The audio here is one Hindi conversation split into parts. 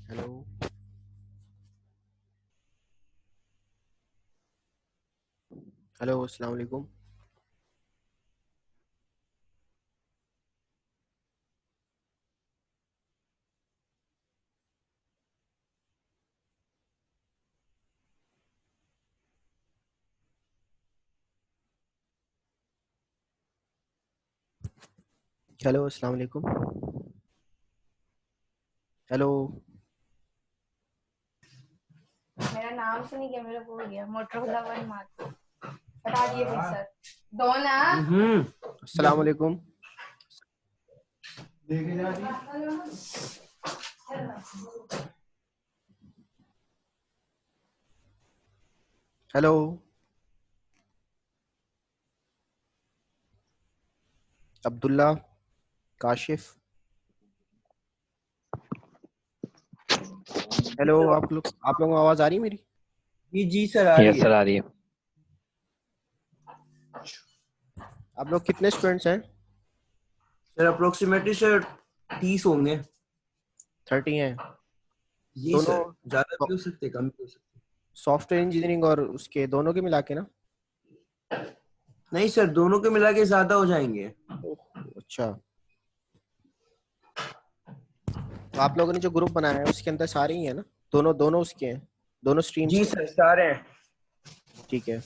हेलो। हेलो, अस्सलाम वालेकुम। हेलो, अस्सलाम वालेकुम। हेलो। मेरा नाम सुन के मेरे को हो गया मोटरोला वन मार्क हटा दिए भाई सर दो ना अस्सलाम वालेकुम। हेलो। अब्दुल्ला, काशिफ। हेलो, आप लोगों को आवाज़ आ रही है मेरी? जी जी सर, आ रही यस है। सर, आ रही है। आप लोग कितने स्टूडेंट्स हैं? सर अप्रोक्सीमेटली सर 30 होंगे। 30 हैं। जी दोनों सर, ज्यादा भी हो सकते, कम भी हो सकते। सॉफ्टवेयर इंजीनियरिंग और उसके दोनों के मिला के ना? नहीं सर, दोनों के मिला के ज्यादा हो जाएंगे। ओह, अच्छा। तो आप लोगों ने जो ग्रुप बनाया है उसके अंदर सारे ही हैं ना? दोनों दोनों उसके हैं, दोनों स्ट्रीम्स जी के? सर, सारे हैं। ठीक है।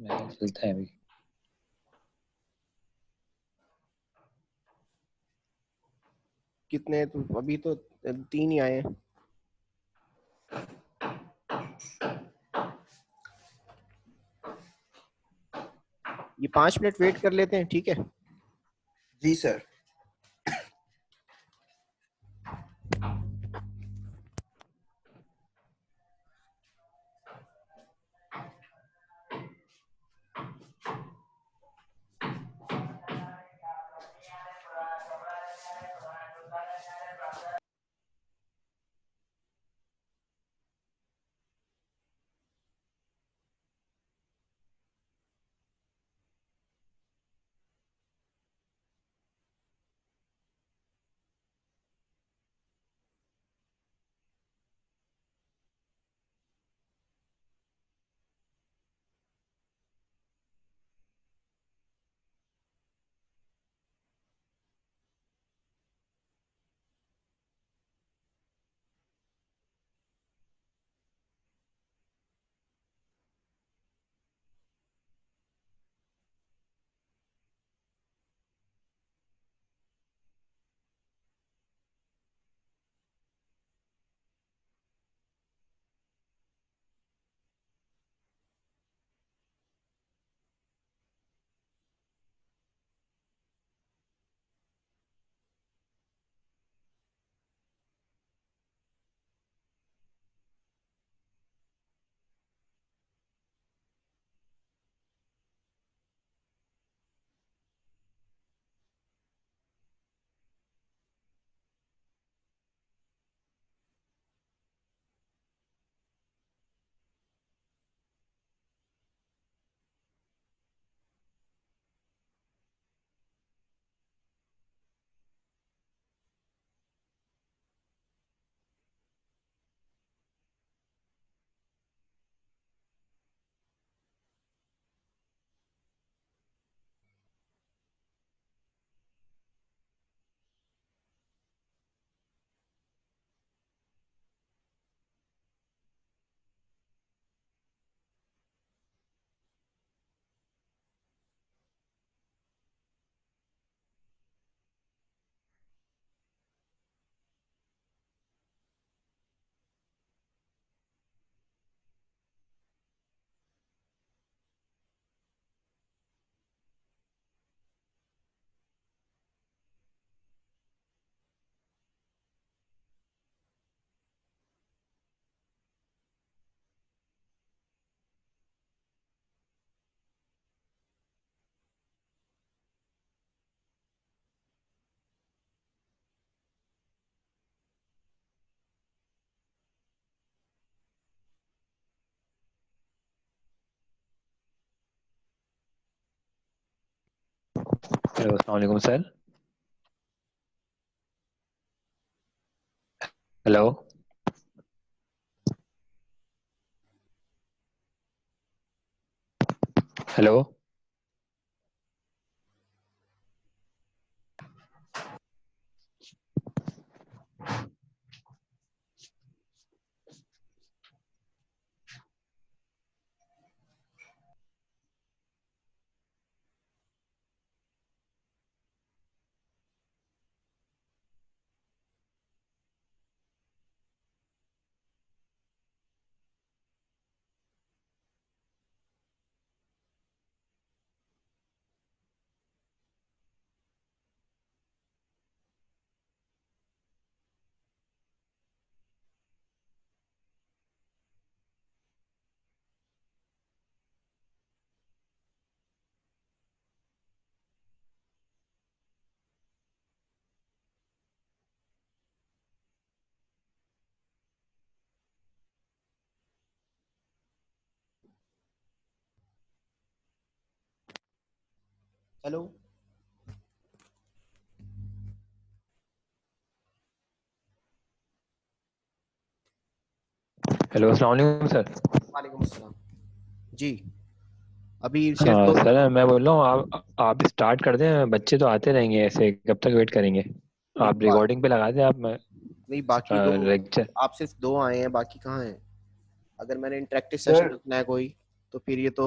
मेरा चलता है अभी। कितने तो अभी तो 3 ही आए हैं। ये 5 मिनट वेट कर लेते हैं, ठीक है? जी सर। हेलो अस्सलाम वालेकुम sir. Hello. Hello. Hello. Hello अस्सलाम वालेकुम सर। वालेकुम अस्सलाम। जी, अभी सिर्फ हाँ दो। सर, मैं बोल रहा हूँ आप स्टार्ट कर दें, बच्चे तो आते रहेंगे, ऐसे कब तक वेट करेंगे। नहीं आप रिकॉर्डिंग पे लगा दें आप। मैं नहीं, बाकी दो। लेक्चर। आप सिर्फ दो आए हैं, बाकी कहाँ हैं? अगर मैंने इंटरेक्टिव सेशन सर रखना है कोई, तो फिर ये तो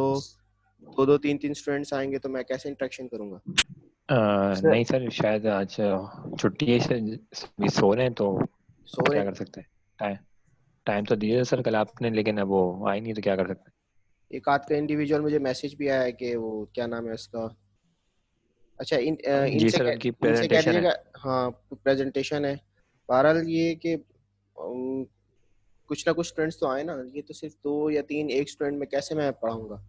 दो दो तीन तीन स्टूडेंट्स आएंगे तो मैं कैसे इंटरेक्शन करूंगा? सर नहीं सर, शायद आज छुट्टी है सर, सभी सो रहे हैं तो सो रहे क्या हैं? कर सकते हैं। टाइम टाइम तो दिया सर कल आपने, लेकिन अब वो आई नहीं तो क्या कर सकते एक आध का इंडिविजुअल मुझे मैसेज भी आया है कि वो क्या नाम है उसका। अच्छा, हैं। जी सर, उनकी इनसे कह प्रेजेंटेशन है। दीजिएगा। हाँ, प्रेजेंटेशन है। बहरहाल ये कि कुछ ना कुछ स्टूडेंट्स तो आए ना, ये तो सिर्फ दो या तीन, एक स्टूडेंट में कैसे मैं पढ़ाऊंगा?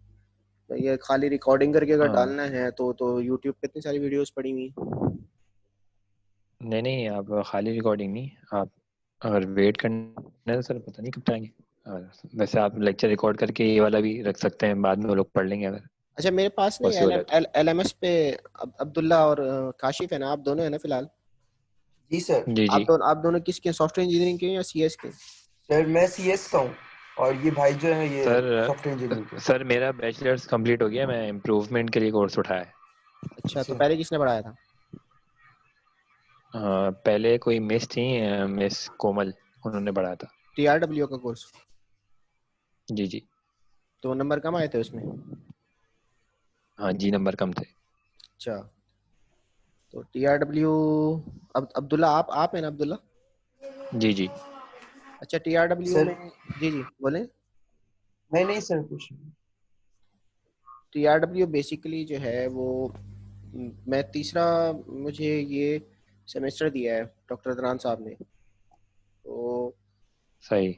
तो ये खाली रिकॉर्डिंग करके अगर हाँ, डालना है तो यूट्यूब पे इतनी सारी वीडियोस पड़ी हुई हैं। नहीं नहीं, आप खाली रिकॉर्डिंग नहीं, आप अगर वेट करना है तो सर पता नहीं कब तक आएंगे। और वैसे आप लेक्चर रिकॉर्ड करके ये वाला भी रख सकते हैं, बाद में वो लोग पढ़ लेंगे अगर अच्छा, मेरे पास नहीं पॉसिबल है तो। एल एम एस पे अब्दुल्ला और काशिफ है ना, आप दोनों है ना फिलहाल? जी सर। जी जी। आप दोनों किसके, सॉफ्टवेयर इंजीनियरिंग के हैं या सीएस के? सर मैं सीएस का हूँ और ये भाई जो है ये सर सॉफ्टवेयर इंजीनियरिंग के। सर मेरा बैचलर्स कंप्लीट हो गया, मैं इम्प्रूवमेंट के लिए कोर्स उठाया है। अच्छा, तो अच्छा पहले किसने पढ़ाया था? पहले कोई मिस थी, मिस कोमल, उन्होंने पढ़ाया था। TRW का कोर्स? जी जी। तो नंबर कम आए थे उसमें? हाँ जी, नंबर कम थे। अच्छा, तो TRW। अब अब्दुल्ला, आप है ना अब्दुल्ला? जी जी। अच्छा, TRW सर। में। जी जी, बोलें। नहीं नहीं सर कुछ नहीं। TRW बेसिकली जो है वो मैं तीसरा, मुझे ये सेमेस्टर दिया है डॉक्टर अदनान साहब ने। तो सही।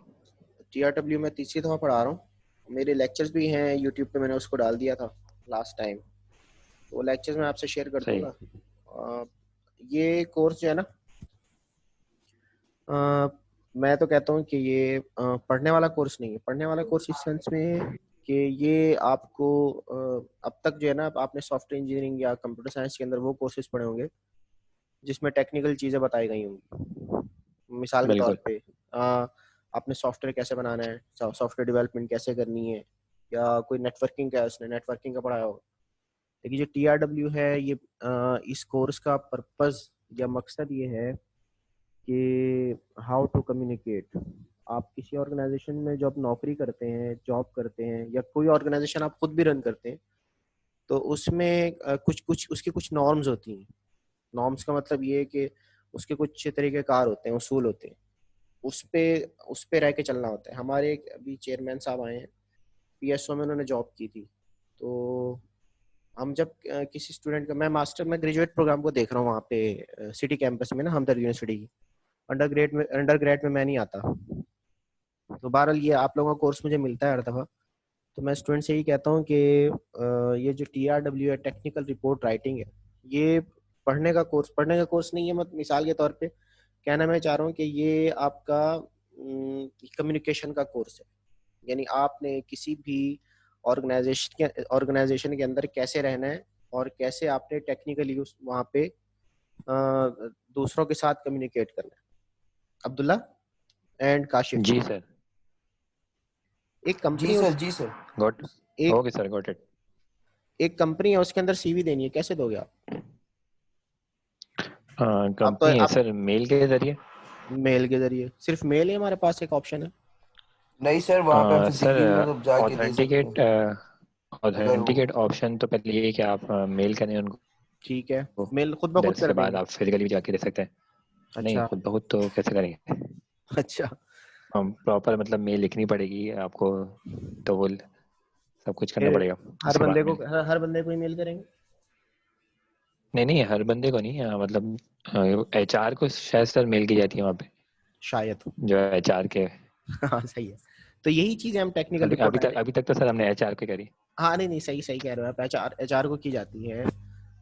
TRW में तीसरी दफ़ा पढ़ा रहा हूँ। मेरे लेक्चर्स भी हैं यूट्यूब पे, मैंने उसको डाल दिया था लास्ट टाइम। वो लेक्चर्स मैं आपसे शेयर कर सही। दूंगा। ये कोर्स जो है ना, अ, मैं तो कहता हूँ कि ये पढ़ने वाला कोर्स नहीं है। पढ़ने वाला कोर्स इस सेंस में कि ये आपको अब तक जो है ना, आपने सॉफ्टवेयर इंजीनियरिंग या कंप्यूटर साइंस के अंदर वो कोर्सेज पढ़े होंगे जिसमें टेक्निकल चीज़ें बताई गई होंगी। मिसाल के तौर बिल्कुल। पे आपने सॉफ्टवेयर कैसे बनाना है, सॉफ्टवेयर डेवलपमेंट कैसे करनी है, या कोई नेटवर्किंग का, उसने नेटवर्किंग का पढ़ाया हो। लेकिन जो TRW है, ये इस कोर्स का पर्पस या मकसद ये है कि हाउ टू कम्युनिकेट। आप किसी ऑर्गेनाइजेशन में जब नौकरी करते हैं, जॉब करते हैं, या कोई ऑर्गेनाइजेशन आप खुद भी रन करते हैं, तो उसमें कुछ कुछ उसकी कुछ नॉर्म्स होती हैं। नॉर्म्स का मतलब ये है कि उसके कुछ तरीक़ेकार होते हैं, उसूल होते हैं। उस पे रह के चलना होता है। हमारे एक अभी चेयरमैन साहब आए हैं, PSO में उन्होंने जॉब की थी। तो हम जब किसी स्टूडेंट का, मैं मास्टर में ग्रेजुएट प्रोग्राम को देख रहा हूँ वहाँ पे सिटी कैंपस में ना, हमदर्द यूनिवर्सिटी की। अंडर ग्रेड में मैं नहीं आता। तो बहरहाल ये आप लोगों का कोर्स मुझे मिलता है हर दफ़ा। तो मैं स्टूडेंट से यही कहता हूँ कि ये जो TRW है, टेक्निकल रिपोर्ट राइटिंग है, ये पढ़ने का कोर्स नहीं है। मत मिसाल के तौर पे कहना मैं चाह रहा हूँ कि ये आपका कम्युनिकेशन का कोर्स है। यानी आपने किसी भी ऑर्गेनाइजेशन के अंदर कैसे रहना है, और कैसे आपने टेक्निकली उस वहाँ पे दूसरों के साथ कम्युनिकेट करना है। अब्दुल्ला एंड काशिफ, जी सर, एक कंपनी है जी सर। गॉट, एक ओके सर, गॉट इट। एक कंपनी है, उसके अंदर सीवी देनी है, कैसे दोगे आप? आप तो कंपनी है आप सर, मेल के जरिए। मेल के जरिए, सिर्फ मेल ही हमारे पास एक ऑप्शन है? नहीं सर, वहाँ पे हम सर फिजिकली मतलब जाके दे सकते ऑथेंटिकेट हैं अगर वो। ऑथेंटिकेट ऑप्शन तो पहले ये है कि आप मेल करें उनको, ठीक है, मेल खुद ब फिर खुद कर उसके बाद देंगे? आप फिजिकली भी जाके दे सकते हैं। नहीं, अच्छा। खुद बहुत तो कैसे करेंगे? अच्छा। हम प्रॉपर मतलब मेल लिखनी पड़ेगी आपको, तो वो सब कुछ करना फिर पड़ेगा हर उसके बाद बंदे को में। हर बंदे को ईमेल करेंगे? नहीं नहीं, हर बंदे को नहीं, मतलब एचआर को शायद सर मेल की जाती है वहाँ पे, शायद। जो एचआर के। हाँ सही है। तो यही चीजें हम टेक्निकल अभी रिपोर्ट राइटिंग। अभी तक तो सर हमने एचआर पे करी। हाँ नहीं नहीं, सही सही कह रहे हो आप, एचआर को की जाती है।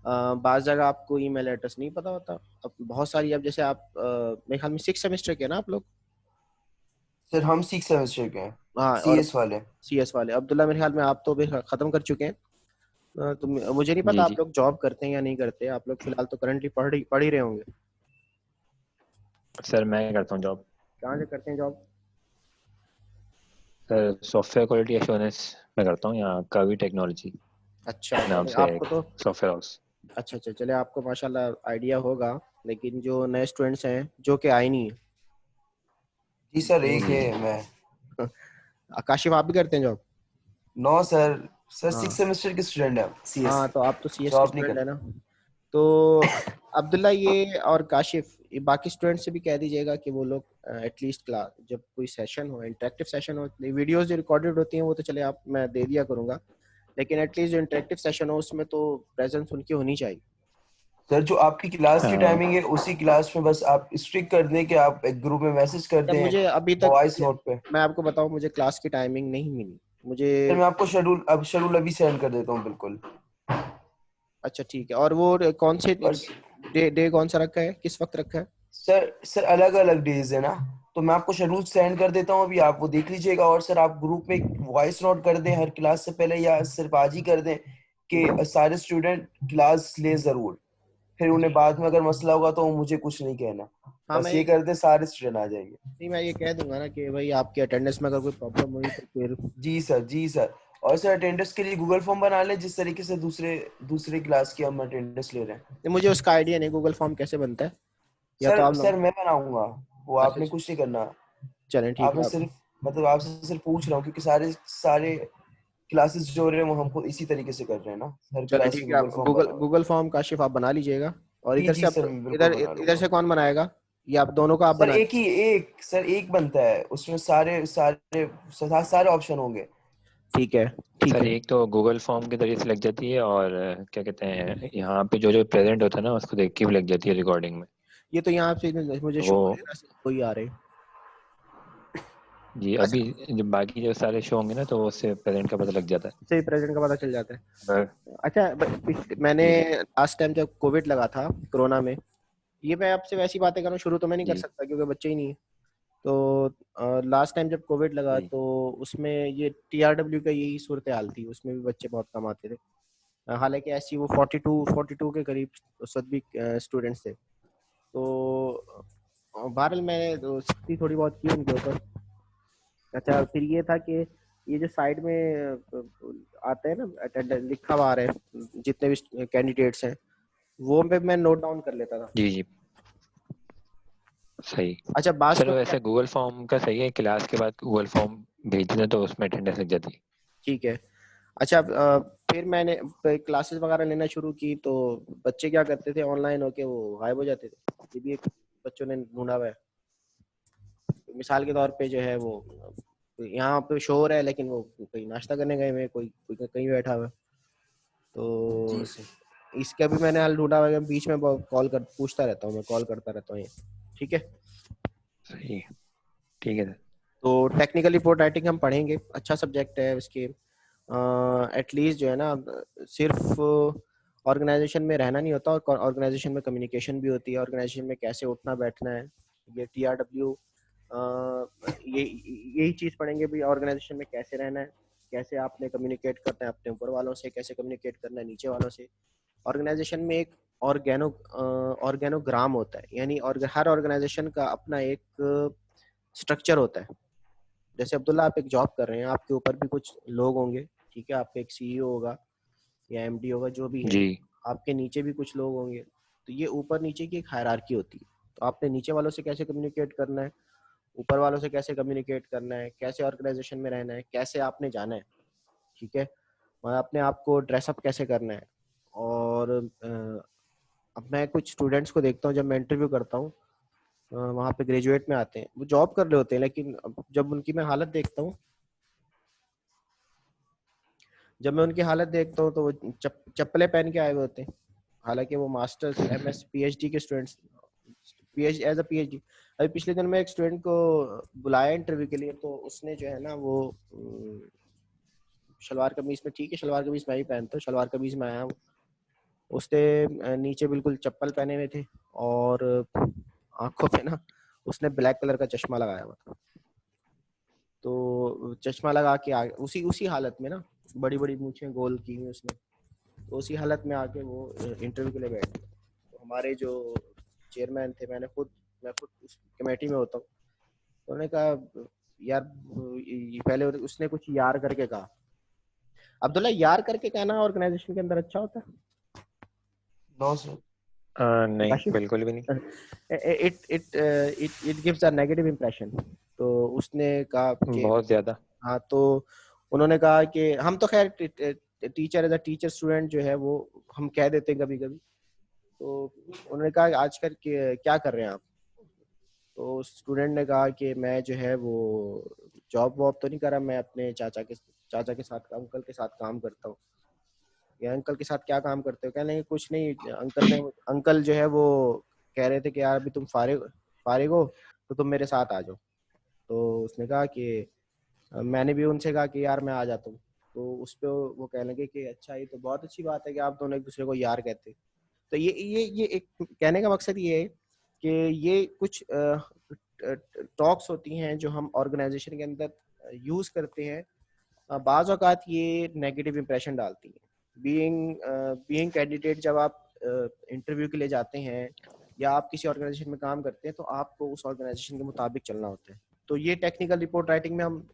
बाज़ जगह आपको ईमेल एड्रेस नहीं पता होता। अब बहुत सारी, अब जैसे आप मेरे ख्याल में 6 सेमेस्टर के ना आप लोग? सर हम 6 सेमेस्टर के हैं, हाँ, और CS वाले। सीएस वाले। अब्दुल्ला मेरे ख्याल में आप तो भी खत्म कर चुके हैं। तो मुझे नहीं पता जी आप जी। लोग जॉब करते हैं या नहीं करते, आप लोग फिलहाल तो करंटली पढ़ ही रहे होंगे। सर मैं करता हूँ जॉब। कहाँ से करते हैं job? Sir software quality assurance में करता हूँ, यहाँ कवी टेक्नोलॉजी अच्छा, नाम चले से आपको एक तो सॉफ्टवेयर हाउस। अच्छा अच्छा, चले आपको माशाल्लाह आइडिया होगा। लेकिन जो नए स्टूडेंट्स हैं जो कि आए नहीं जी सर, है, एक जी है जी। मैं। काशिफ आप भी करते हैं जॉब? नो सर, सर हाँ। 6 सेमेस्टर के स्टूडेंट है, CS। हाँ तो आप तो सीएस के जॉब नहीं स्टूडेंट है करते। ना। तो अब्दुल्ला ये और काशिफ, ये बाकी स्टूडेंट से भी कह दीजिएगा कि वो लोग एटलीस्ट क्लास जब कोई सेशन हो, इंटरेक्टिव सेशन हो, वीडियोस जो रिकॉर्डेड होती हैं वो तो चले आप मैं दे दिया करूंगा, लेकिन एटलीस्ट जो इंटरेक्टिव सेशन हो उसमें तो प्रेजेंस उनकी होनी चाहिए। सर जो आपकी क्लास की अ, टाइमिंग है उसी क्लास में बस आप स्ट्रिक कर दें कि आप एक ग्रुप में मैसेज कर जब दें मुझे अभी तक, वॉइस नोट पे। मैं आपको बताऊं, मुझे क्लास की टाइमिंग नहीं मिली मुझे। सर मैं आपको शेड्यूल अभी सेंड कर देता हूँ बिल्कुल। अच्छा ठीक है, और वो कौन से बस डे कौन सा रखा है, किस वक्त रखा है? सर अलग अलग डेज है ना, तो मैं आपको शेड्यूल सेंड कर देता हूँ अभी, आप वो देख लीजिएगा। और सर आप ग्रुप में वॉइस नोट कर दें हर क्लास से पहले, या सिर्फ आज ही कर दें कि सारे स्टूडेंट क्लास ले जरूर। फिर उन्हें ठीक है। बाद में अगर मसला होगा तो मुझे कुछ नहीं कहना, हाँ बस मैं ये ये, कर दें सारे स्टूडेंट आ जाएंगे। नहीं मैं ये कह दूंगा ना कि भाई आपके अटेंडेंस में अगर कोई प्रॉब्लम हुई तो फिर। जी सर, जी सर। और सर अटेंडेंस के लिए गूगल फॉर्म बना लें, जिस तरीके से दूसरे दूसरे क्लास की हम अटेंडेंस ले रहे हैं। मुझे उसका आइडिया नहीं, गूगल फॉर्म कैसे बनता है, या तो सर आप सर मैं बनाऊंगा, वो अच्छा आपने कुछ नहीं करना। चलें ठीक आपने है आप। सिर्फ मतलब आपसे सिर्फ पूछ रहा हूँ क्योंकि सारे सारे क्लासेस जो हो रहे हैं वो हमको इसी तरीके से कर रहे हैं ना, हर चलें क्लास की ठीक है, गूगल आप फॉर्म गूगल बना हुआ गूगल फॉर्म काशिफ आप बना लीजिएगा। और है। जी इधर से जी आप सर, मैं बिल्कुल इधर बना इधर लूंगा। से कौन बनाएगा, या आप दोनों का आप सर बना एक ही एक सर एक बनता है, उसमें सारे सारे सारे ऑप्शन होंगे। ठीक है। ठीक सर है। एक तो गूगल फॉर्म के जरिए से लग जाती है, और क्या कहते हैं, यहाँ पे जो जो प्रेजेंट होता है ना उसको देख के भी लग जाती है रिकॉर्डिंग में। ये तो यहाँ से मुझे तो शो वो, हो रहा है ना, कोई आ रहे। जी अच्छा, अभी जब बाकी जो सारे शो होंगे ना तो उससे प्रेजेंट का पता लग जाता है। इससे प्रेजेंट का पता चल जाता है। अगर अच्छा, मैंने जी जी लास्ट टाइम जब कोविड लगा था, कोरोना में, ये मैं आपसे वैसी बातें करूँ शुरू तो मैं नहीं कर जी सकता क्योंकि बच्चे ही नहीं है। तो लास्ट टाइम जब कोविड लगा जी। तो उसमें ये टीआरडब्ल्यू का यही सूरत हाल थी, उसमें भी बच्चे बहुत कम आते थे। हालांकि ऐसी वो 42 के करीब उस वक्त भी स्टूडेंट्स थे। तो बहरहाल मैंने तो सख्ती थोड़ी बहुत की उनके ऊपर। अच्छा, फिर ये था कि ये जो साइड में आते हैं ना अटेंडेंस लिखा हुआ आ रहा है, जितने भी कैंडिडेट्स हैं वो पे मैं नोट डाउन कर लेता था। जी जी, सही। अच्छा, बास सर तो क्या, वैसे गूगल फॉर्म का सही है, क्लास के बाद गूगल फॉर्म भेज दें तो उसमें अटेंडेंस लग जाती है। ठीक है। अच्छा, फिर मैंने क्लासेस वगैरह लेना शुरू की तो बच्चे क्या करते थे, ऑनलाइन होके वो गायब हो जाते थे। ये भी एक बच्चों ने ढूंढा हुआ है। मिसाल के तौर पे जो है वो यहाँ पे शो हो रहा है लेकिन वो कहीं नाश्ता करने गए हुए हैं, कोई कोई कहीं बैठा हुआ है। जी तो सर। इसका भी मैंने हाल ढूंढा हुआ है, बीच में कॉल कर पूछता रहता हूँ, मैं कॉल करता रहता हूँ ये। ठीक है। सही है, ठीक है सर। तो टेक्निकल रिपोर्ट राइटिंग हम पढ़ेंगे, अच्छा सब्जेक्ट है इसके। एटलीस्ट जो है ना, सिर्फ ऑर्गेनाइजेशन में रहना नहीं होता, और ऑर्गेनाइजेशन में कम्युनिकेशन भी होती है, ऑर्गेनाइजेशन में कैसे उठना बैठना है। ये टीआरडब्ल्यू, ये यही चीज़ पढ़ेंगे भी, ऑर्गेनाइजेशन में कैसे रहना है, कैसे आपने कम्युनिकेट करना है अपने ऊपर वालों से, कैसे कम्युनिकेट करना है नीचे वालों से, ऑर्गेनाइजेशन में एक ऑर्गेनोग्राम होता है, यानी हर ऑर्गेनाइजेशन का अपना एक स्ट्रक्चर होता है। जैसे अब्दुल्ला आप एक जॉब कर रहे हैं, आपके ऊपर भी कुछ लोग होंगे, ठीक है, आपका एक सीईओ होगा या एमडी होगा, जो भी है, जी आपके नीचे भी कुछ लोग होंगे। तो ये ऊपर नीचे की एक हायरार्की होती है। तो आपने नीचे वालों से कैसे कम्युनिकेट करना है, ऊपर वालों से कैसे कम्युनिकेट करना है, कैसे ऑर्गेनाइजेशन में रहना है, कैसे आपने जाना है, ठीक है, और अपने आप को ड्रेसअप कैसे करना है। और अब मैं कुछ स्टूडेंट्स को देखता हूँ, जब मैं इंटरव्यू करता हूँ, वहाँ पे ग्रेजुएट में आते हैं, वो जॉब कर रहे होते हैं, लेकिन जब उनकी मैं हालत देखता हूँ, जब मैं उनकी हालत देखता हूँ तो वो चप्पलें पहन के आए हुए होते हैं, हालांकि वो मास्टर्स एमएस पीएचडी के students, PhD as a PhD. अभी पिछले दिन मैं एक स्टूडेंट को बुलाया इंटरव्यू के लिए, तो उसने जो है ना वो शलवार कमीज में, ठीक है, शलवार कमीज मैं ही पहनता हूँ, शलवार कमीज में आया हूँ, उसने नीचे बिल्कुल चप्पल पहने हुए थे, और आंखों पे ना उसने ब्लैक कलर का चश्मा लगाया हुआ था। तो चश्मा लगा के उसी उसी हालत में ना, बड़ी बड़ी मूछें गोल की हुई उसने, तो उसी हालत में आके वो इंटरव्यू के लिए बैठ गया। तो हमारे जो चेयरमैन थे, मैं खुद उस कमेटी में होता हूँ, तो उन्होंने कहा यार, ये पहले उसने कुछ यार करके कहा। अब्दुल्ला, यार करके कहना ऑर्गेनाइजेशन के अंदर अच्छा होता है? No sir. नहीं, काशिफ, बिल्कुल भी नहीं। It gives a negative impression. तो उसने कहा कि बहुत ज्यादा। हाँ, तो उन्होंने कहा कि हम तो खैर teacher as a teacher student जो है वो हम कह देते हैं कभी कभी। तो उन्होंने कहा आजकल क्या कर रहे हैं आप? तो स्टूडेंट ने कहा कि मैं जो है वो जॉब वॉब तो नहीं कर रहा, मैं अपने चाचा के साथ, अंकल के साथ काम करता हूँ। या अंकल के साथ क्या काम करते हो? कह लेंगे कुछ नहीं, अंकल जो है वो कह रहे थे कि यार अभी तुम फारिग हो तो तुम मेरे साथ आ जाओ। तो उसने कहा कि मैंने भी उनसे कहा कि यार मैं आ जाता हूँ। तो उस पे वो कहने लगे कि अच्छा, ये तो बहुत अच्छी बात है कि आप दोनों एक दूसरे को यार कहते हैं। तो ये एक कहने का मकसद ये है कि ये कुछ टॉक्स होती हैं जो हम ऑर्गेनाइजेशन के अंदर यूज करते हैं। बाज़ औक़ात ये नेगेटिव इंप्रेशन डालती हैं। बीइंग कैंडिडेट, जब आप इंटरव्यू के लिए जाते हैं या आप किसी ऑर्गेनाइजेशन में काम करते हैं, तो आपको उस ऑर्गेनाइजेशन के मुताबिक चलना होता है। तो ये टेक्निकल रिपोर्ट राइटिंग में हम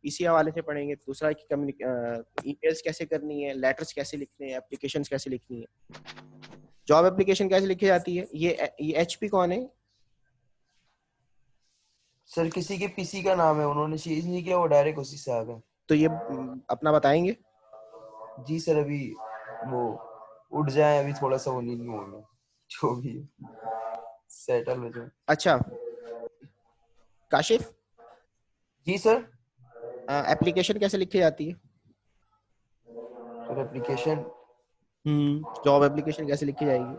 इसी हवाले से पढ़ेंगे। दूसरा कि ईमेल्स कैसे करनी है, लेटर्स कैसे लिखने हैं, एप्लीकेशंस कैसे लिखनी है, जॉब एप्लीकेशन कैसे लिखी जाती है। ये एचपी कौन है? सर किसी के पीसी का नाम है, उन्होंने चेंज नहीं किया, वो डायरेक्ट उसी से आ गए। तो ये अपना बताएंगे? जी सर, अभी वो उठ जाए, अभी थोड़ा सा वो नींद में होंगे, जो भी सेटल हो जाए। अच्छा काशिफ, जी सर। एप्लीकेशन कैसे लिखी जाती है? सर एप्लीकेशन, जॉब एप्लीकेशन कैसे लिखी जाएगी?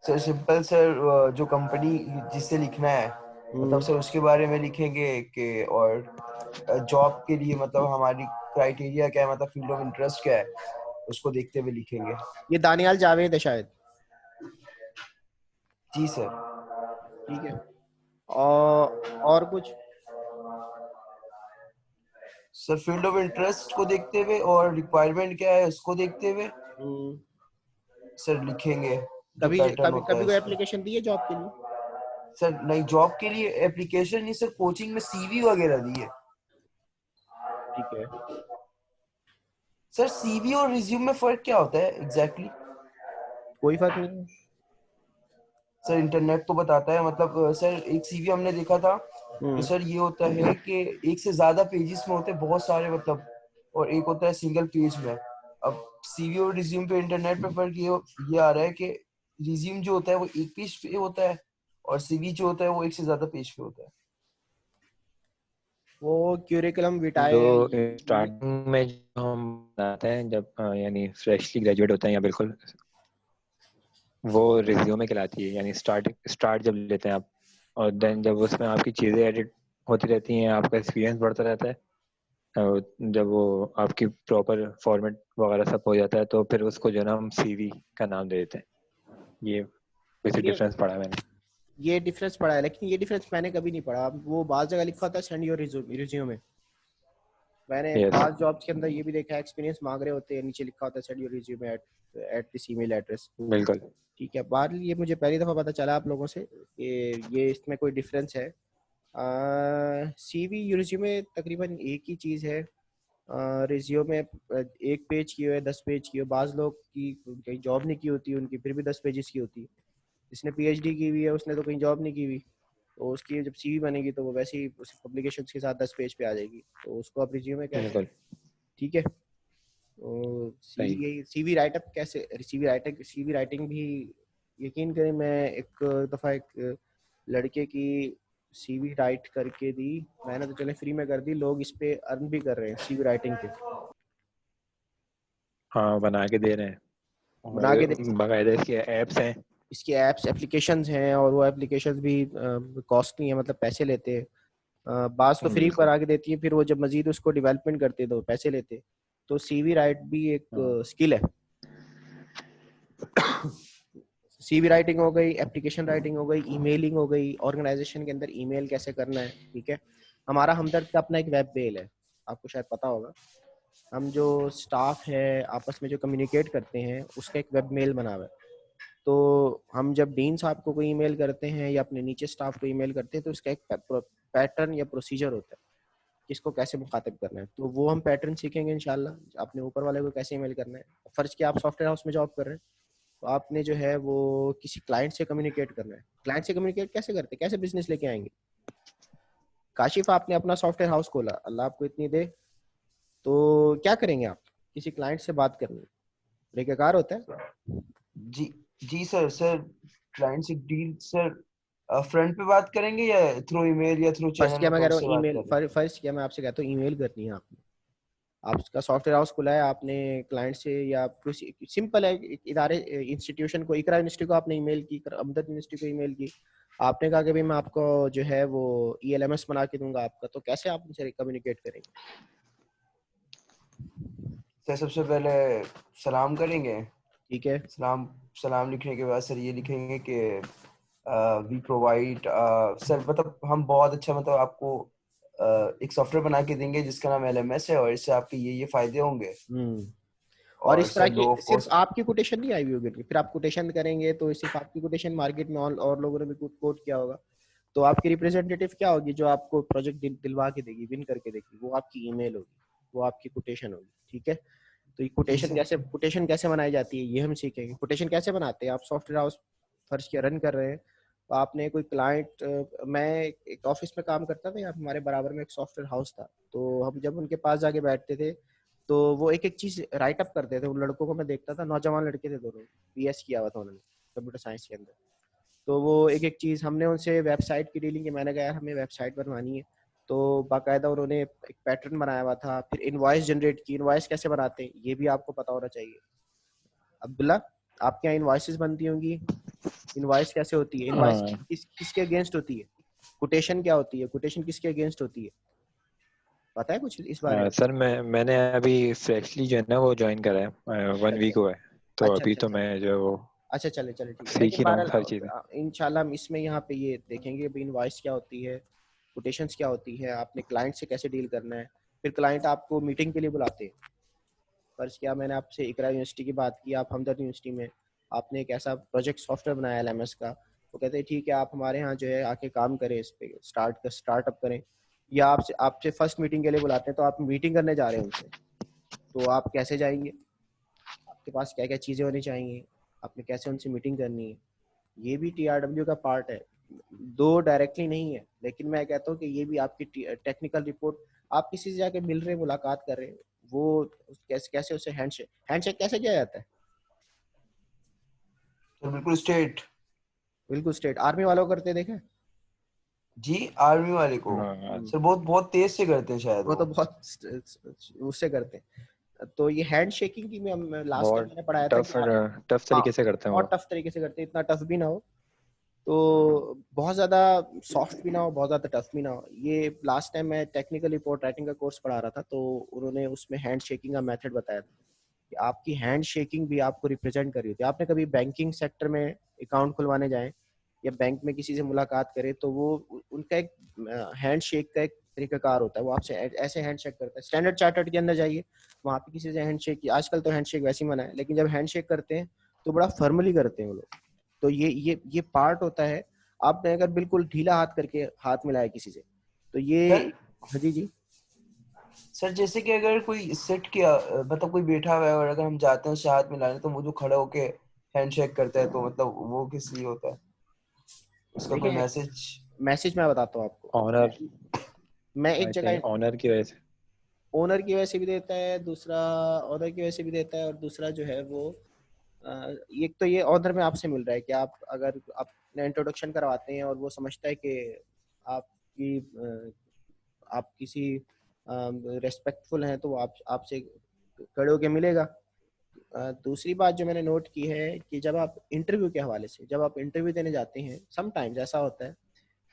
सर सिंपल सर, जो कंपनी जिससे लिखना है, मतलब सर उसके बारे में लिखेंगे कि, और जॉब के लिए मतलब हमारी क्राइटेरिया क्या है, मतलब फील्ड ऑफ इंटरेस्ट क्या है, उसको देखते हुए लिखेंगे। ये दानियाल जावेद है शायद। जी सर। ठीक है, और कुछ? सर फील्ड ऑफ इंटरेस्ट को देखते हुए और रिक्वायरमेंट क्या है उसको देखते हुए हम्म, सर लिखेंगे, जो कभी पैटर्न कभी होता है कभी कोई इसमें। एप्लीकेशन दी है जॉब के लिए? सर नहीं, जॉब के लिए एप्लीकेशन नहीं सर, कोचिंग में सीवी वगैरह दी है। ठीक है, सर सीवी और रिज्यूम में फर्क क्या होता है एग्जैक्टली exactly? कोई फर्क नहीं है। सर इंटरनेट तो बताता है, मतलब सर एक सीवी हमने देखा था, तो हम्म, सर ये होता है कि एक से ज्यादा पेजेस में होते हैं बहुत सारे, मतलब, और एक होता है सिंगल पेज में। अब सीवी और रिज्यूम पे इंटरनेट पे फर्क ये आ रहा है कि रिज्यूम जो होता है वो एक पेज पे होता है, और सीवी जो होता है वो एक से ज्यादा पेज पे होता है। वो क्यूरिकुलम जो विटाए स्टार्टिंग में जो हम बनाते हैं जब यानी फ्रेशली ग्रेजुएट होते हैं या बिल्कुल, वो रिज्यूमे कहलाती है। यानी स्टार्ट जब लेते हैं आप, और देन जब उसमें आपकी चीज़ें एडिट होती रहती हैं, आपका एक्सपीरियंस बढ़ता रहता है, जब वो आपकी प्रॉपर फॉर्मेट वगैरह सब हो जाता है, तो फिर उसको जो है ना हम सीवी का नाम दे देते हैं। ये बेसिक ये डिफरेंस पढ़ा है मैंने। ये डिफरेंस पड़ा है, लेकिन ये डिफरेंस मैंने कभी नहीं पढ़ा। वो बात जगह लिखा होता है सेंड योर रिज्यूमे, मैंने Yes. पांच जॉब्स के अंदर ये भी देखा है, एक्सपीरियंस मांग रहे होते हैं, नीचे लिखा होता है send your resume at this email address. बिल्कुल। ठीक है, बाहर ये मुझे पहली दफ़ा पता चला आप लोगों से कि ये इसमें कोई डिफरेंस है। सीवी रिज्यूमे तकरीबन एक ही चीज़ है। रिज्यूमे एक पेज की हो, 10 पेज की हो, बाज़ लोग की कहीं जॉब नहीं की होती उनकी फिर भी 10 पेजेस की होती है। जिसने पीएचडी की हुई है उसने तो कहीं जॉब नहीं की हुई, तो उसकी जब सीवी बनेगी तो वो वैसे ही पब्लिकेशंस के साथ 10 पेज पे आ जाएगी, तो उसको आप रिज्यूमे कहते हैं। बिल्कुल ठीक है, तो सही। सीवी राइटअप कैसे, सीवी राइटिंग भी यकीन करें मैं एक दफ़ा एक लड़के की सीवी राइट करके दी, मैंने तो चले फ्री में कर दी, लोग इस पे अर्न भी कर रहे हैं सीवी राइटिंग पे। हाँ बना के दे रहे हैं, बना के और बाकायदा इसके एप्स हैं। इसके ऐप्स एप्लीकेशंस हैं और वो एप्लीकेशंस भी कॉस्टली हैं, मतलब पैसे लेते हैं। बास तो फ्री बिल्कुल। बना के देती है, फिर वो जब मजीद उसको डेवलपमेंट करते हैं तो पैसे लेते हैं। तो सीवी राइट भी एक हाँ। स्किल है। सीवी राइटिंग हो गई, एप्लीकेशन राइटिंग हो गई, ईमेलिंग हो गई, ऑर्गेनाइजेशन के अंदर ईमेल कैसे करना है। ठीक है, हमारा हमदर्द का अपना एक वेब मेल है, आपको शायद पता होगा। हम जो स्टाफ है आपस में जो कम्युनिकेट करते हैं उसका एक वेब मेल बना हुआ है। तो हम जब डीन साहब को कोई ईमेल करते हैं या अपने नीचे स्टाफ को ईमेल करते हैं तो इसका एक पैटर्न या प्रोसीजर होता है, किसको कैसे मुखातिब करना है। तो वो हम पैटर्न सीखेंगे इंशाल्लाह, अपने ऊपर वाले को कैसे ईमेल करना है। फर्ज किया आप सॉफ्टवेयर हाउस में जॉब कर रहे हैं, तो आपने जो है वो किसी क्लाइंट से कम्युनिकेट करना है। क्लाइंट से कम्युनिकेट कैसे करते हैं, कैसे बिजनेस लेके आएंगे। काशिफ आपने अपना सॉफ्टवेयर हाउस खोला, अल्लाह आपको इतनी दे, तो क्या करेंगे आप, किसी क्लाइंट से बात करनी, तरीक़ाकार होता है। जी जी सर। सर क्लाइंट से डील सर फ्रंट पे बात करेंगे या थ्रू ईमेल या थ्रू फर्स्ट चैनल क्या मैं कह अप्रोच रहा से हूँ बात ईमेल, कर रहे हैं? फर्स्ट क्या मैं आपसे कहता हूँ ईमेल करनी है आपने। आपका सॉफ्टवेयर हाउस खुला है, आपने क्लाइंट से या किसी सिंपल है इदारे इंस्टीट्यूशन को, इकरा यूनिवर्सिटी को आपने ईमेल की, अमदद यूनिवर्सिटी को ईमेल की, आपने कहा कि भाई मैं आपको जो है वो ईएलएमएस बना के दूंगा आपका, तो कैसे आप उनसे कम्युनिकेट करेंगे। सर सबसे पहले सलाम करेंगे। ठीक है, सलाम सलाम लिखने के बाद सर ये लिखेंगे कि वी प्रोवाइड सर, मतलब हम बहुत अच्छा, मतलब आपको एक सॉफ्टवेयर बना के देंगे जिसका नाम एलएमएस है और इससे आपके ये फायदे होंगे। और और इस तरह सर की लो ऑफ सिर्फ कोर्स आपकी कोटेशन नहीं आई हुई होगी, फिर आप कोटेशन करेंगे तो सिर्फ आपकी कोटेशन मार्केट में और लोगों ने भी कोट किया होगा, तो आपकी रिप्रेजेंटेटिव क्या होगी जो आपको प्रोजेक्ट दिलवा के देगी, विन करके देगी, वो आपकी ईमेल होगी, वो आपकी कोटेशन होगी। ठीक है, तो ये जी सर। कोटेशन कैसे बनाई जाती है ये हम सीखेंगे। कोटेशन कैसे बनाते हैं, आप सॉफ्टवेयर हाउस फर्श के रन कर रहे हैं, तो आपने कोई क्लाइंट, मैं एक ऑफिस में काम करता था, यहाँ हमारे बराबर में एक सॉफ्टवेयर हाउस था, तो हम जब उनके पास जाके बैठते थे तो वो एक एक चीज राइट अप करते थे। उन लड़कों को मैं देखता था, नौजवान लड़के थे दोनों, बीएस किया हुआ था उन्होंने कंप्यूटर साइंस के अंदर। तो वो एक एक चीज हमने उनसे वेबसाइट की डीलिंग की, मैंने कहा यार हमें वेबसाइट बनवानी है, तो बाकायदा उन्होंने एक पैटर्न बनाया हुआ था, फिर इनवॉइस जनरेट की। इनवॉइस कैसे बनाते हैं ये भी आपको पता होना चाहिए। अब्दुल्ला, आपके यहाँ इनवॉइसेस बनती होंगी, इनवॉइस कैसे होती है, इनवॉइस हाँ किसके अगेंस्ट होती है, कोटेशन क्या होती है, कोटेशन किसके अगेंस्ट होती है, पता है कुछ इस बारे में। सर मैंने अभी फ्रेशली जो है ना वो ज्वाइन करा है, अच्छा 1 वीक हुआ है, तो अच्छा अभी अच्छा तो अच्छा मैं जो है वो अच्छा, चले चले ठीक है, सीख लेकिन ही रहा हूँ हर बहरहाल चीज़ें। इंशाल्लाह हम इसमें यहाँ पे ये देखेंगे भी इनवॉइस क्या होती है, कोटेशंस क्या होती है, आपने क्लाइंट से कैसे डील करना है। फिर क्लाइंट आपको मीटिंग के लिए बुलाते हैं। फर्ज किया मैंने आपसे इकरा यूनिवर्सिटी की बात की, आप हमदर्द यूनिवर्सिटी में आपने एक ऐसा प्रोजेक्ट सॉफ्टवेयर बनाया एलएमएस का, तो कहते हैं ठीक है आप हमारे यहाँ जो है आके काम करें, इस पे स्टार्टअप करें, या आपसे आपसे फर्स्ट मीटिंग के लिए बुलाते हैं, तो आप मीटिंग करने जा रहे हैं उनसे, तो आप कैसे जाएंगे, आपके पास क्या क्या चीज़ें होनी चाहिए, आपने कैसे उनसे मीटिंग करनी है। ये भी टीआरडब्ल्यू का पार्ट है, दो डायरेक्टली नहीं है, लेकिन मैं कहता हूँ कि ये भी आपकी टेक्निकल रिपोर्ट, आप किसी से जाके मिल रहे हैं, मुलाकात कर रहे हैं, वो कैसे कैसे उसे हैंडशेक कैसे किया जाता है। तो बिल्कुल स्ट्रेट। बिल्कुल स्ट्रेट, आर्मी वालों को करते देखे। जी आर्मी वाले को हाँ सर बहुत बहुत तेज से करते हैं शायद वो वो। तो बहुत उससे करते हैं। तो ये हैंड शेकिंग की मैं लास्ट टाइम बहुत मैंने पढ़ाया था टफ कि आप, टफ हाँ तरीके से करते हैं वो। बहुत टफ तरीके से करते हैं, इतना टफ भी ना हो, तो बहुत ज़्यादा सॉफ्ट भी ना हो, बहुत ज़्यादा टफ भी ना हो। ये लास्ट टाइम मैं टेक्निकल रिपोर्ट राइटिंग का कोर्स पढ़ा रहा था, तो उन्होंने उसमें हैंड शेकिंग का मेथड बताया था कि आपकी हैंड शेकिंग भी आपको रिप्रेजेंट कर रही होती है। आपने कभी बैंकिंग सेक्टर में अकाउंट खुलवाने जाएं या बैंक में किसी से मुलाकात करें, तो वो उनका एक हैंड शेक का एक तरीकाकार होता है, वो आपसे ऐसे हैंडशेक करता है। स्टैंडर्ड चार्टर्ड के अंदर जाइए, वहाँ पे किसी से हैंडशेक, आजकल तो हैंडशेक वैसे ही मना है, लेकिन जब हैंडशेक करते हैं तो बड़ा फॉर्मली करते हैं वो लोग। तो ये पार्ट होता है। आपने अगर बिल्कुल ढीला हाथ करके हाथ मिलाया किसी से, तो ये, सर हाँ जी जी, सर जैसे कि अगर कोई सिट किया, मतलब कोई बैठा हुआ है और अगर हम जाते हैं उससे हाथ मिलाने, तो वो जो खड़ा होके हैंडशेक करता है, तो मतलब वो किस लिए होता है? उसका कोई देखिए मैसेज? मैसेज मैं बताता हूँ आपको। ऑनर, मैं एक आई जगह थिंक ऑनर की वजह से। ओनर की वजह से भी देता है, दूसरा ओनर की वजह से भी देता है, और दूसरा जो है वो एक तो ये ऑनर में आपसे मिल रहा है कि आप अगर अपने इंट्रोडक्शन करवाते हैं और वो समझता है कि आपकी आप किसी रेस्पेक्टफुल हैं, तो वो आप आपसे खड़े होके मिलेगा। दूसरी बात जो मैंने नोट की है कि जब आप इंटरव्यू के हवाले से, जब आप इंटरव्यू देने जाते हैं, समटाइम्स ऐसा होता है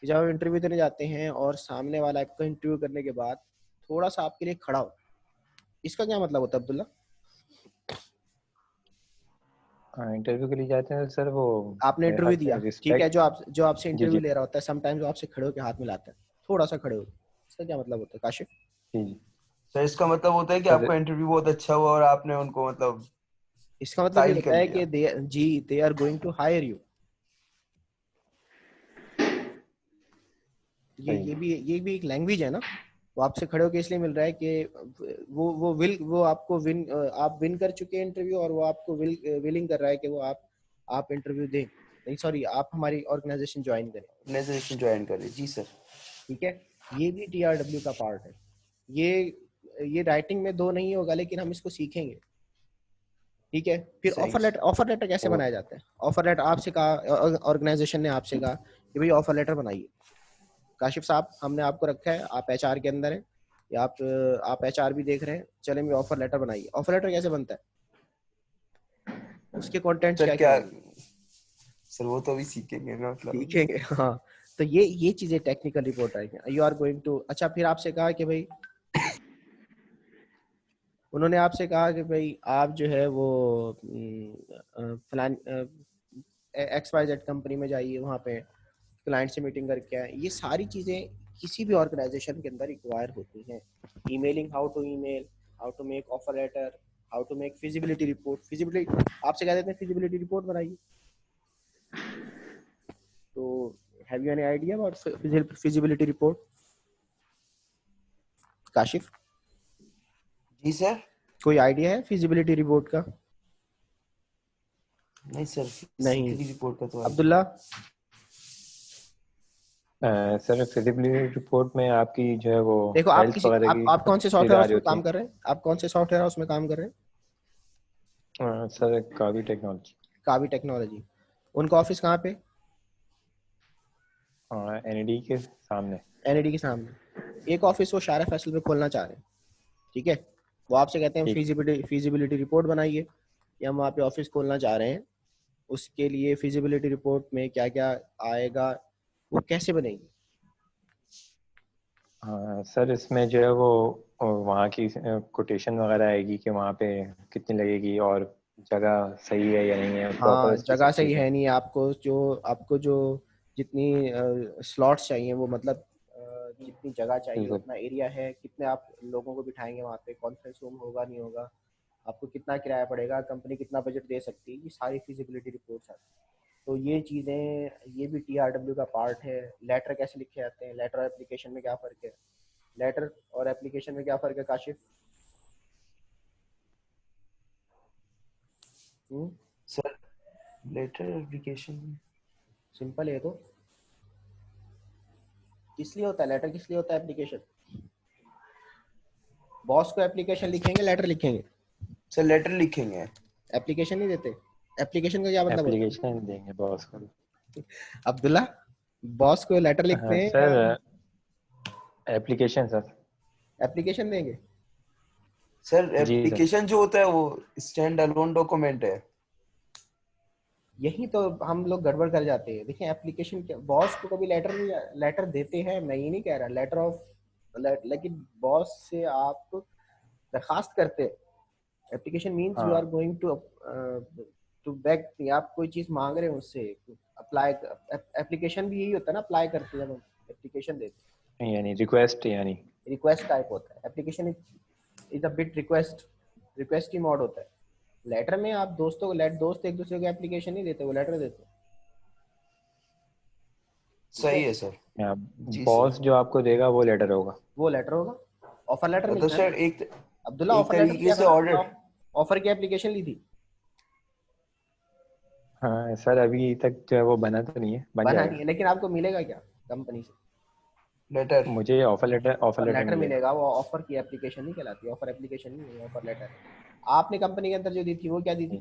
कि जब आप इंटरव्यू देने जाते हैं और सामने वाला आपको इंटरव्यू करने के बाद थोड़ा सा आपके लिए खड़ा हो, इसका क्या मतलब होता है अब्दुल्ला? हाँ, इंटरव्यू के लिए जाते हैं सर, वो आपने मेरे ख्याल इंटरव्यू से दिया, ठीक है, रिस्पेक्ट। जो आपसे जी इंटरव्यू जी ले रहा होता है, समटाइम्स वो आपसे खड़े होकर हाथ मिलाता है, थोड़ा सा खड़े होकर, इसका क्या मतलब होता है काशिफ? जी जी सर इसका मतलब होता है कि सर। आपका इंटरव्यू बहुत अच्छा हुआ और आपने उनको मतलब इसका मतलब ये साइल कर होता है लिया। कि they are going to hire you. सही। ये भी एक लैंग्वेज है ना। वो आपसे खड़े होकर इसलिए मिल रहा है कि वो आपको आप विन कर चुके हैं इंटरव्यू, और वो आपको विलिंग कर रहा है कि वो आप इंटरव्यू दें, नहीं सॉरी, आप हमारी ऑर्गेनाइजेशन ज्वाइन करें। ऑर्गेनाइजेशन ज्वाइन करें, जी सर। ठीक है, ये भी टीआरडब्ल्यू का पार्ट है। ये राइटिंग में दो नहीं होगा, लेकिन हम इसको सीखेंगे। ठीक है, फिर सही। ऑफर लेटर कैसे वो बनाया जाता है? ऑफर लेटर आपसे कहा, ऑर्गेनाइजेशन ने आपसे कहा कि भाई ऑफर लेटर बनाइए। काशिफ साहब, हमने आपको रखा है, आप एचआर के अंदर हैं, या आप एचआर भी देख रहे हैं, चलें भी ऑफर लेटर बनाइए। ऑफर लेटर कैसे बनता है, उसके कंटेंट्स सर क्या क्या क्या? होंगे? सर वो तो अभी सीखेंगे ना, मतलब। सीखेंगे हाँ। तो ये चीजें टेक्निकल रिपोर्ट आएगी, यू आर गोइंग टू, अच्छा फिर आपसे कहा कि भाई, उन्होंने आपसे कहा कि भाई आप जो है वो फलान एक्स वाई जेड कंपनी में जाइए, वहाँ पे क्लाइंट से मीटिंग करके आए। ये सारी चीज़ें किसी भी ऑर्गेनाइजेशन के अंदर रिक्वायर होती हैं। Emailing, how to email, how to make offer letter, how to make feasibility report. Feasibility आपसे कह देते हैं फिजिबिलिटी रिपोर्ट बनाइए, तो have you any idea about feasibility report Kashif? जी सर। कोई आइडिया है फिजिबिलिटी रिपोर्ट का? नहीं सर, नहीं। फिजिकली रिपोर्ट का तो आइडिया अब्दुल्ला? नहीं। सर फिजिबिलिटी रिपोर्ट में आपकी जो है वो देखो, फाइल्स वगैरह की आप कौन से सॉफ्टवेयर निगरानी उसमें होती काम कर रहे हैं? आप कौन से सॉफ्टवेयर उसमें काम कर रहे हैं? है। सर कावी टेक्नोलॉजी। कावी टेक्नोलॉजी। उनका ऑफिस कहाँ पे? एनडी के सामने। एनईडी के सामने। एक ऑफिस वो शारा फैसल पे खोलना चाह रहे हैं, ठीक है। वो आपसे कहते हैं ठीक। फिजिबिलिटी रिपोर्ट बनाइए, या हम वहाँ पे ऑफिस खोलना चाह रहे हैं, उसके लिए फिजिबिलिटी रिपोर्ट में क्या क्या आएगा, वो कैसे बनेगी? हाँ सर, इसमें जो है वो वहाँ की कोटेशन वगैरह आएगी कि वहाँ पे कितनी लगेगी और जगह सही है या नहीं है, प्रॉपर हाँ, उसकी जगह सब सही चीज़ें। है नहीं, आपको जो जितनी स्लॉट्स चाहिए, वो मतलब जितनी जगह चाहिए बिल्कुल। उतना एरिया है, कितने आप लोगों को बिठाएंगे वहाँ पे, कॉन्फ्रेंस रूम होगा नहीं होगा, आपको कितना किराया पड़ेगा, कंपनी कितना बजट दे सकती है, ये सारी फिजिबिलिटी रिपोर्ट्स आती हैं। तो ये चीज़ें, ये भी टीआरडब्ल्यू का पार्ट है। लेटर कैसे लिखे जाते हैं, लेटर और एप्लीकेशन में क्या फ़र्क है? लेटर और एप्लीकेशन में क्या फ़र्क है Kashif? Sir letter application. Simple है। तो किस लिए होता है लेटर, किस लिए होता है एप्लीकेशन? बॉस को एप्लीकेशन लिखेंगे, लेटर लिखेंगे, सर लेटर लिखेंगे। एप्लीकेशन नहीं देते। एप्लीकेशन का क्या मतलब होता एप्लीकेशन देंगे बॉस को। है अब्दुल्ला? बॉस को लेटर लिखते हाँ हैं या सर, एप्लीकेशन सर। एप्लीकेशन देंगे? सर जी सर। एप्लीकेशन जो होता है वो स्टैंड अलोन डॉक्यूमेंट है। यही तो हम लोग गड़बड़ कर जाते हैं। देखिए, एप्लीकेशन क्या, बॉस को कभी लेटर देते हैं, मैं ये नहीं कह रहा लेटर ऑफ, लेकिन बॉस से आप दरखास्त करते हैं। एप्लीकेशन मींस यू आर हाँ गोइंग टू बैक, आप कोई चीज मांग रहे हो उससे, अप्लाई। एप्लीकेशन भी यही होता है ना, अप्लाई करते हैं जब हम एप्लीकेशन देते हैं। यानी रिक्वेस्ट यानी रिक्वेस्ट टाइप होता है, application is a bit request की मॉड होता है। लेटर में आप दोस्तों को दोस्त एक दूसरे को एप्लीकेशन नहीं देते, वो लेटर देते हैं। ठीक है, सही है सर। जी सर। बॉस जो आपको देगा वो लेटर होगा। वो लेटर होगा, ऑफर लेटर मतलब लिखना है सर ना। एक अब्दुल्ला एक ऑफर लेटर तरीके लिया से था ना, ऑर्डर। ऑफर की एप्लीकेशन ली थी। हाँ सर, अभी तक जो है वो बना तो नहीं है, बन बना जाएगा। नहीं है, लेकिन आपको मिलेगा क्या कंपनी से? लेटर। मुझे ऑफर ऑफर लेटर लेटर मिलेगा। मिलेगा, वो ऑफर की एप्लीकेशन नहीं कहलाती, ऑफर एप्लीकेशन नहीं है, ऑफर लेटर है। आपने कंपनी के अंदर जो दी थी वो क्या दी थी?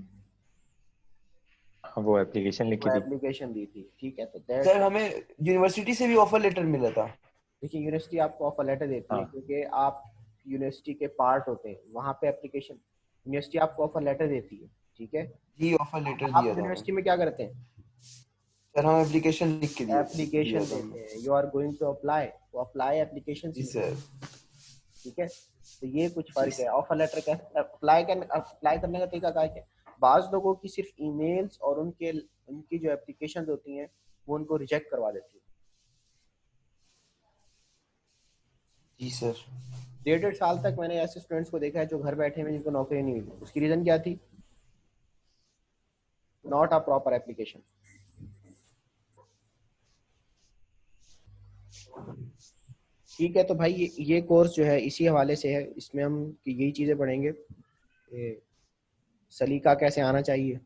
हाँ, वो एप्लीकेशन वो लिखी थी। एप्लीकेशन दी थी, ठीक है। तो सर दैट, हमें यूनिवर्सिटी से भी ऑफर लेटर मिला था। देखिए यूनिवर्सिटी आपको ऑफर लेटर देती है हाँ क्योंकि आप यूनिवर्सिटी के पार्ट होते हैं, वहाँ पे एप्लीकेशन यूनिवर्सिटी आपको ऑफर लेटर देती है, ठीक है। जी ऑफर लेटर आप दिया था हमें। यूनिवर्सिटी में क्या करते हैं? सर हम एप्लीकेशन लिख के दिया एप्लीकेशन था हमें। देते हैं, you are going to apply, तो अप्लाई एप्लीकेशन जी लिखते सर। हैं, ठीक है। तो ये कुछ जी फर्क है ऑफर लेटर का। अप्लाई करने का तरीका क्या है? बाज लोगों की सिर्फ ईमेल्स और उनकी जो एप्लीकेशन होती हैं वो उनको रिजेक्ट करवा देती है। जी सर। 1.5 साल तक मैंने ऐसे स्टूडेंट्स को देखा है जो घर बैठे हुए जिनको नौकरी नहीं मिली। उसकी रीजन क्या थी? Not a proper application. ठीक है, तो भाई ये कोर्स जो है इसी हवाले से है, इसमें हम यही चीजें पढ़ेंगे कि सलीका कैसे आना चाहिए।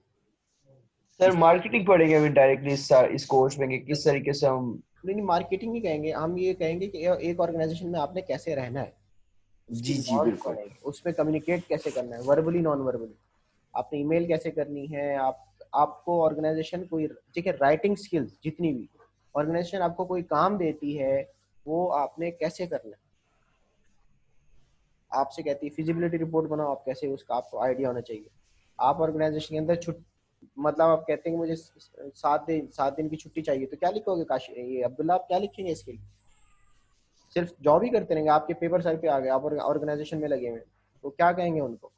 सर इस मार्केटिंग पढ़ेंगे अभी डायरेक्टली इस कोर्स में कि किस तरीके से हम। नहीं, मार्केटिंग नहीं कहेंगे हम, ये कहेंगे कि एक ऑर्गेनाइजेशन में आपने कैसे रहना है, उसकी जी जी नॉर्म्स बिल्कुल। पढ़ेंगे, उसमें कम्युनिकेट कैसे करना है, वर्बली नॉन वर्बली, आपने ईमेल कैसे करनी है। आपको ऑर्गेनाइजेशन कोई, ठीक है, राइटिंग स्किल्स जितनी भी ऑर्गेनाइजेशन आपको कोई काम देती है वो आपने कैसे करना है। आपसे कहती है फिजिबिलिटी रिपोर्ट बनाओ, आप कैसे, उसका आपको आइडिया होना चाहिए। आप ऑर्गेनाइजेशन के अंदर मतलब आप कहते हैं कि मुझे 7 दिन की छुट्टी चाहिए, तो क्या लिखोगे काश, ये अब्दुल्ला आप क्या लिखेंगे इसके लिए? सिर्फ जॉब ही करते रहेंगे, आपके पेपर सर पे आ गए, आप ऑर्गेनाइजेशन में लगे हुए हैं, तो क्या कहेंगे उनको?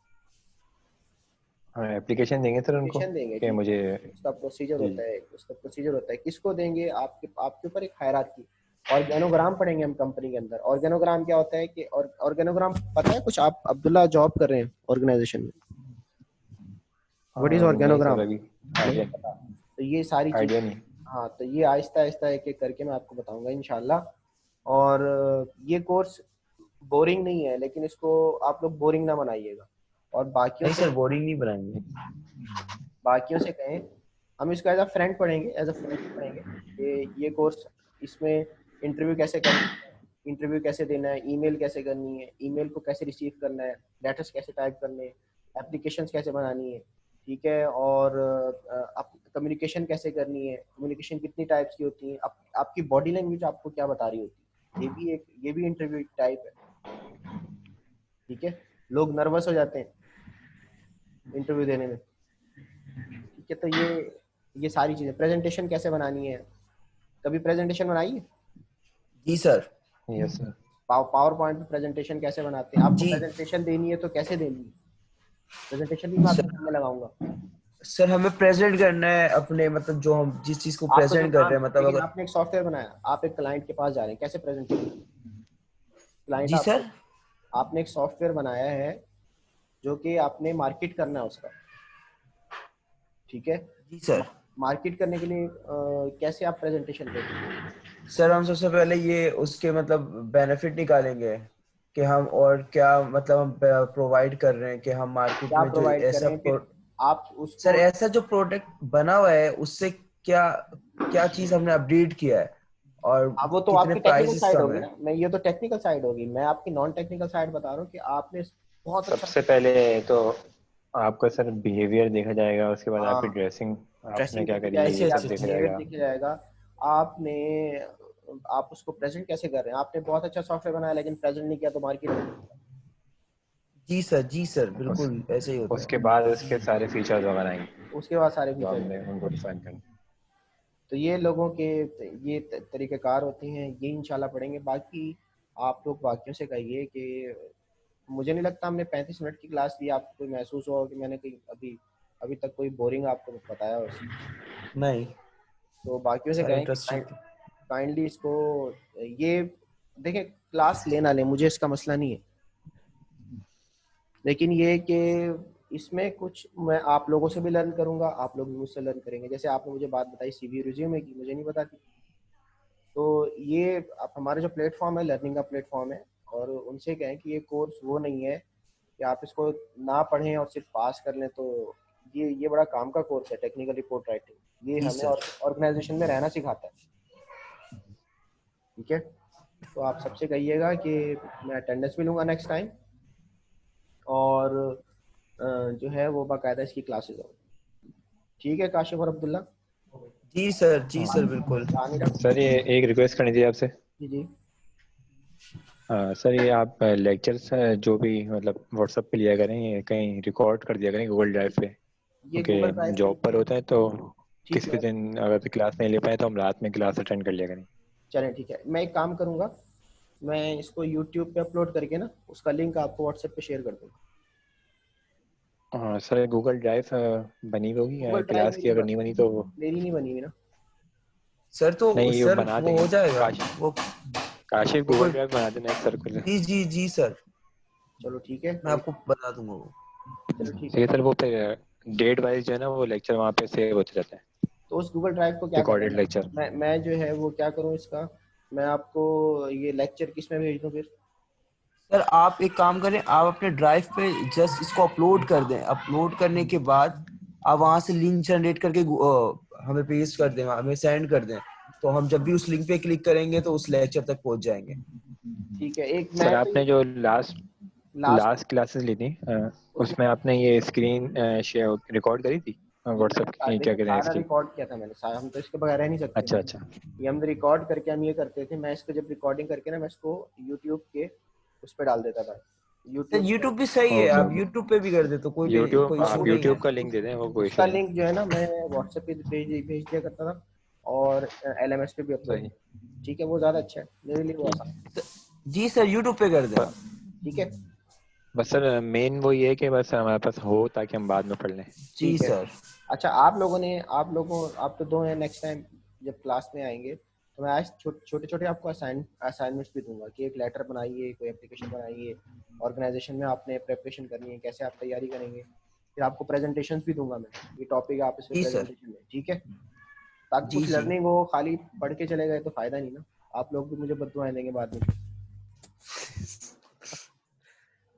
हाँ, एप्लीकेशन देंगे सर उनको एप्लीकेशन देंगे, कि ठीक मुझे। है। उसका प्रोसीजर जी होता है, उसका प्रोसीजर होता है, किसको देंगे? आपके आपके ऊपर एक हायरार्की। ऑर्गेनोग्राम पढ़ेंगे हम कंपनी के अंदर। ऑर्गेनोग्राम क्या होता है कि ऑर्गेनोग्राम पता है कुछ? आप अब्दुल्ला जॉब कर रहे हैं ऑर्गेनाइजेशन में, व्हाट इज नहीं सर, ऑर्गेनोग्राम? अभी नहीं आइडिया पता? तो ये सारी चीज, आइडिया नहीं। हाँ, तो ये आहिस्ता आहिस्ता एक एक करके मैं आपको बताऊंगा इंशाल्लाह। और ये कोर्स बोरिंग नहीं है, लेकिन इसको आप लोग बोरिंग ना बनाइएगा। और नहीं सर बोरिंग नहीं बनाएंगे। बाकियों से कहें, हम इसको एज अ फ्रेंड पढ़ेंगे, एज अ फ्रेंड पढ़ेंगे कि ये कोर्स, इसमें इंटरव्यू कैसे करना है, इंटरव्यू कैसे देना है, ईमेल कैसे करनी है, ईमेल को कैसे रिसीव करना है, लेटर्स कैसे टाइप करने हैं, एप्लीकेशंस कैसे बनानी है, ठीक है। और कम्युनिकेशन कैसे करनी है, कम्युनिकेशन कितनी टाइप्स की होती है, आपकी बॉडी लैंग्वेज आपको क्या बता रही होती है, ये भी इंटरव्यू टाइप है, ठीक है। लोग नर्वस हो जाते हैं इंटरव्यू देने में, ठीक है। तो ये सारी चीज़ें, प्रेजेंटेशन कैसे बनानी है, कभी प्रेजेंटेशन बनाई है? जी सर। Yes sir. पावर पॉइंट पे प्रेजेंटेशन कैसे बनाते हैं? आपको जी प्रेजेंटेशन देनी है तो कैसे देनी है? प्रेजेंटेशन भी मैं आपके सर। सामने लगाऊंगा। सर हमें प्रेजेंट करना है अपने मतलब जो हम जिस चीज को आपको जो प्रेजेंट कर काम रहे है, हैं मतलब देखिए अगर। आपने एक सॉफ्टवेयर बनाया, आप एक क्लाइंट के पास जा रहे हैं, कैसे प्रेजेंटेशन? क्लाइंट जी आपको, सर। आपने एक सॉफ्टवेयर बनाया है जो कि आपने मार्केट करना है उसका, ठीक है। जी सर। मार्केट करने के लिए कैसे आप प्रेजेंटेशन देंगे? सर हम सबसे पहले ये उसके मतलब बेनिफिट निकालेंगे कि हम और क्या मतलब हम प्रोवाइड कर रहे हैं कि हम मार्केट क्या में जो प्रोवाइड ऐसा करें, फिर आप सर उसको, ऐसा जो प्रोडक्ट बना हुआ है उससे क्या क्या चीज हमने अपडेट किया है और हाँ, वो तो कितने आपकी टेक्निकल प्राइसेस साइड कम होगी है। ना, मैं ये तो टेक्निकल साइड होगी, मैं आपकी नॉन टेक्निकल साइड बता रहा हूँ कि आपने बहुत अच्छा। सबसे पहले तो आपका सर बिहेवियर देखा जाएगा, उसके बाद आपकी हाँ, ड्रेसिंग आपने ड्रेसिंग क्या देखी करी है, जाएगी, अच्छा ये सब अच्छा आपका अच्छा। देखा बिहेवियर जाएगा। देखा जाएगा। आपने, आप उसको प्रेजेंट कैसे कर रहे हैं? आपने बहुत अच्छा सॉफ्टवेयर बनाया लेकिन प्रेजेंट नहीं किया तो मार्केट में, जी सर उस बिल्कुल ऐसे ही होता उसके है। बाद उसके सारे फीचर्स वगैरह आएंगे उसके बाद सारे जो फीचर। हमने उनको डिफाइन करना। तो ये लोगों के ये तरीक़ेकार होते हैं, ये इंशाल्लाह पढ़ेंगे। बाकी आप लोग बाकियों से कहिए कि मुझे नहीं लगता हमने 35 मिनट की क्लास ली, आपको कोई महसूस होगा कि मैंने कहीं अभी अभी तक कोई बोरिंग आपको बताया हो। नहीं तो बाकियों से सारे कहें कि इंटरेस्टिंग थे। काइंडली इसको, ये देखें क्लास लेना ले, मुझे इसका मसला नहीं है, लेकिन ये कि इसमें कुछ मैं आप लोगों से भी लर्न करूंगा, आप लोग भी मुझसे लर्न करेंगे। जैसे आपने मुझे बात बताई सीवी रिज्यूमे की, मुझे नहीं पता थी। तो ये आप हमारा जो प्लेटफॉर्म है लर्निंग का प्लेटफॉर्म है, और उनसे कहें कि ये कोर्स वो नहीं है कि आप इसको ना पढ़ें और सिर्फ पास कर लें। तो ये बड़ा काम का कोर्स है, टेक्निकल रिपोर्ट राइटिंग। ये जी हमें सर। ऑर्गेनाइजेशन में रहना सिखाता है, ठीक है। तो आप सबसे कहिएगा कि मैं अटेंडेंस भी लूँगा नेक्स्ट टाइम, और जो है वो बाकायदा इसकी क्लासेस हो। ठीक है काशिफ और अब्दुल्ला? जी सर बिल्कुल। सर ये एक रिक्वेस्ट करनी थी आपसे। जी जी। सर ये आप लेक्चर्स जो भी मतलब व्हाट्सएप पे लिया करें, ये कहीं रिकॉर्ड कर दिया करें गूगल ड्राइव पे, ये गूगल क्योंकि ड्राइव पे, जॉब पर होता है तो ठीक किसी है। दिन अगर क्लास नहीं ले पाए तो हम रात में क्लास अटेंड कर लिया करें। चलें ठीक है, मैं एक काम करूँगा, मैं इसको यूट्यूब पे अपलोड करके ना उसका लिंक आपको व्हाट्सएप पे शेयर कर दूँगा। हाँ सर, गूगल ड्राइव बनी होगी गूगल ड्राइव क्लास की, मेरी अगर नहीं बनी तो मेरी नहीं बनी हुई ना। सर तो नहीं, ये सर बना वो देंगे। हो जाएगा काशिफ वो काशिफ वो गूगल कोई। ड्राइव बना देना एक सर्कुलर। जी सर, चलो ठीक है, मैं आपको बता दूंगा वो। चलो ठीक है। ठीक है सर, वो पे डेट वाइज जो है ना वो लेक्चर वहाँ पे सेव होते रहते हैं, तो उस गूगल ड्राइव को क्या करना है, रिकॉर्डेड लेक्चर। मैं जो है वो क्या करूँ इसका, मैं आपको ये लेक्चर किस में भेज दूँ फिर? सर आप एक काम करें, आप अपने ड्राइव पे जस्ट इसको अपलोड कर दें। अपलोड करने के बाद आप वहां से लिंक जनरेट करके हमें पेस्ट कर दें, हमें सेंड कर दें। तो हम जब भी उस लिंक पे क्लिक करेंगे तो उस लेक्चर तक पहुंच जाएंगे। ठीक है, एक सर मैं तो आपने जो लास्ट लास्ट लास्ट क्लासेस ली थी उसमें उसमें आपने ये स्क्रीन शेयर रिकॉर्ड करी थी ये मैंने व्हाट्सएप की, क्या देखिए कहते हैं सारा इसकी? रिकॉर्ड किया था मैंने सारा, हम तो इसके बगैर रह नहीं सकते। अच्छा अच्छा। ये हम रिकॉर्ड करके हम ये करते थे, मैं इसको जब रिकॉर्डिंग करके ना मैं इसको यूट्यूब के उस पर डाल देता था। सर यूट्यूब पे यूट्यूब भी सही है, ओके आप ओके। यूट्यूब पे भी कर दे तो यूट्यूब, कोई इशू आप नहीं है। यूट्यूब का लिंक दे दें, वो कोई इशू उसका नहीं है। लिंक जो है ना मैं व्हाट्सएप पे भेज दिया करता था, और LMS पे भी अपलोड। सही, ठीक है, वो ज़्यादा अच्छा है मेरे लिए, वो ठीक आसान है। तो जी सर यूट्यूब पे कर दें है। आप। ठीक है बस सर मेन वो ये है कि बस हमारे पास हो ताकि हम बाद में पढ़ लें। जी ठीक है। सर। अच्छा आप तो दो हैं, नेक्स्ट टाइम जब क्लास में आएंगे तो मैं आज छोटे छोटे आपको असाइनमेंट्स भी दूंगा कि एक लेटर बनाइए, कोई एप्लीकेशन बनाइए, ऑर्गेनाइजेशन में आपने प्रेपरेशन करनी है, कैसे आप तैयारी करेंगे। फिर आपको प्रेजेंटेशंस भी दूंगा मैं, ये टॉपिक है आप इसमें जी सर। प्रेजेंटेशन में, ठीक है, ताकि जी कुछ जी लर्निंग हो। खाली पढ़ के चले गए तो फायदा नहीं ना, आप लोग भी मुझे बद्दुआएं देंगे बाद में।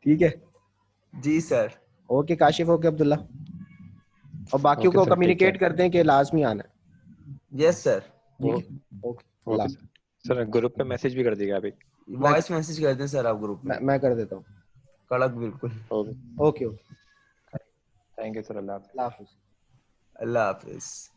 ठीक है, जी sir. Okay Kashif, okay Abdullah, और बाकियों ओके को सर, टेक कम्युनिकेट केयर। कर दें कि लाजमी आना है। Yes sir. ठीक वो है, ओके, अल्लाह ओके हाफ़िज़। सर ग्रुप पे मैसेज भी कर दीजिएगा आप एक। मैं वॉइस मैसेज कर दें सर आप ग्रुप में, मैं कर देता हूँ। कड़क बिल्कुल। Okay, okay okay, thank you sir, अल्लाह हाफ़िज़। अल्लाह हाफ़िज़। अल्लाह हाफिज।